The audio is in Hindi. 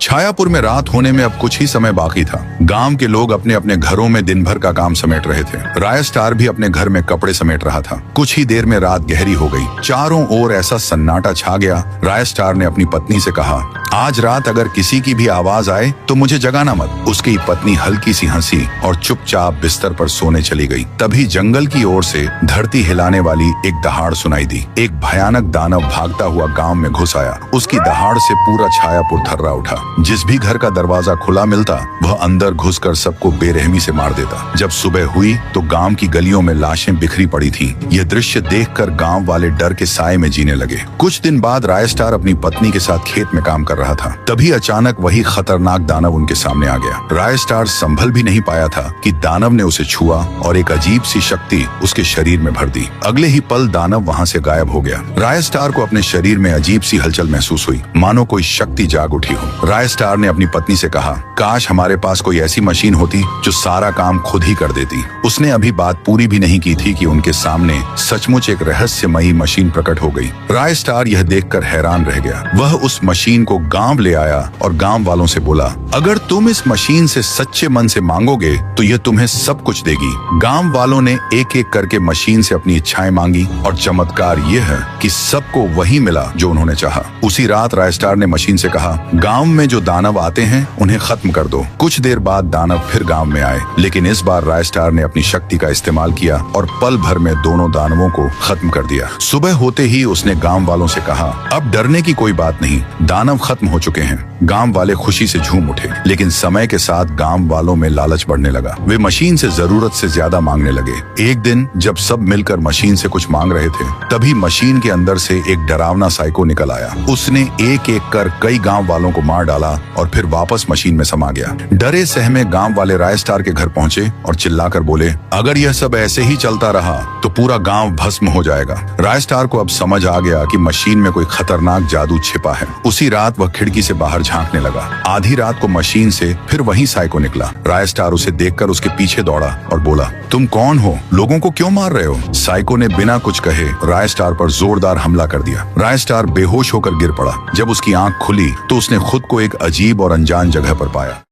छायापुर में रात होने में अब कुछ ही समय बाकी था। गांव के लोग अपने अपने घरों में दिन भर का काम समेट रहे थे। राय स्टार भी अपने घर में कपड़े समेट रहा था। कुछ ही देर में रात गहरी हो गई। चारों ओर ऐसा सन्नाटा छा गया। राय स्टार ने अपनी पत्नी से कहा, आज रात अगर किसी की भी आवाज आए तो मुझे जगाना मत। उसकी पत्नी हल्की सी हंसी और चुपचाप बिस्तर पर सोने चली गई। तभी जंगल की ओर से धरती हिलाने वाली एक दहाड़ सुनाई दी। एक भयानक दानव भागता हुआ गांव में घुस आया। उसकी दहाड़ से पूरा छायापुर थर्रा उठा। जिस भी घर का दरवाजा खुला मिलता वह अंदर घुसकर सबको बेरहमी से मार देता। जब सुबह हुई तो गांव की गलियों में लाशें बिखरी पड़ी थीं। यह दृश्य देखकर गांव वाले डर के साए में जीने लगे। कुछ दिन बाद राय स्टार अपनी पत्नी के साथ खेत में काम कर रहा था। तभी अचानक वही खतरनाक दानव उनके सामने आ गया। राय स्टार संभल भी नहीं पाया था कि दानव ने उसे छुआ और एक अजीब सी शक्ति उसके शरीर में भर दी। अगले ही पल दानव वहां से गायब हो गया। राय स्टार को अपने शरीर में अजीब सी हलचल महसूस हुई, मानो कोई शक्ति जाग उठी हो। राय स्टार ने अपनी पत्नी से कहा, काश हमारे पास कोई ऐसी मशीन होती जो सारा काम खुद ही कर देती। उसने अभी बात पूरी भी नहीं की थी कि उनके सामने सचमुच एक रहस्यमयी मशीन प्रकट हो गई। राय स्टार यह देखकर हैरान रह गया। वह उस मशीन को गांव ले आया और गांव वालों से बोला, अगर तुम इस मशीन से सच्चे मन से मांगोगे तो यह तुम्हें सब कुछ देगी। गांव वालों ने एक एक करके मशीन से अपनी इच्छाएं मांगी और चमत्कार यह है कि सबको वही मिला जो उन्होंने चाहा। उसी रात राय स्टार ने मशीन से कहा, गांव में जो दानव आते हैं उन्हें खत्म कर दो। कुछ देर बाद दानव फिर गांव में आए, लेकिन इस बार राय स्टार ने अपनी शक्ति का इस्तेमाल किया और पल भर में दोनों दानवों को खत्म कर दिया। सुबह होते ही उसने गांव वालों से कहा, अब डरने की कोई बात नहीं, दानव खत्म हो चुके हैं। गांव वाले खुशी से झूम उठे, लेकिन समय के साथ गांव वालों में लालच बढ़ने लगा। वे मशीन से जरूरत से ज्यादा मांगने लगे। एक दिन जब सब मिलकर मशीन से कुछ मांग रहे थे, तभी मशीन के अंदर से एक डरावना साइको निकल आया। उसने एक एक कर कई गांव वालों को मार डाला और फिर वापस मशीन में समा गया। डरे सहमे गांव वाले राय स्टार के घर पहुंचे और चिल्लाकर बोले, अगर यह सब ऐसे ही चलता रहा तो पूरा गांव भस्म हो जाएगा। राय स्टार को अब समझ आ गया कि मशीन में कोई खतरनाक जादू छिपा है। उसी रात वह खिड़की से बाहर झांकने लगा। आधी रात को मशीन से फिर वही साइको निकला। राय स्टार उसे देखकर उसके पीछे दौड़ा और बोला, तुम कौन हो? लोगों को क्यों मार रहे हो? साइको ने बिना कुछ कहे राय स्टार पर जोरदार हमला कर दिया। राय स्टार बेहोश होकर गिर पड़ा। जब उसकी आंख खुली तो उसने खुद को एक अजीब और अनजान जगह पर पाया।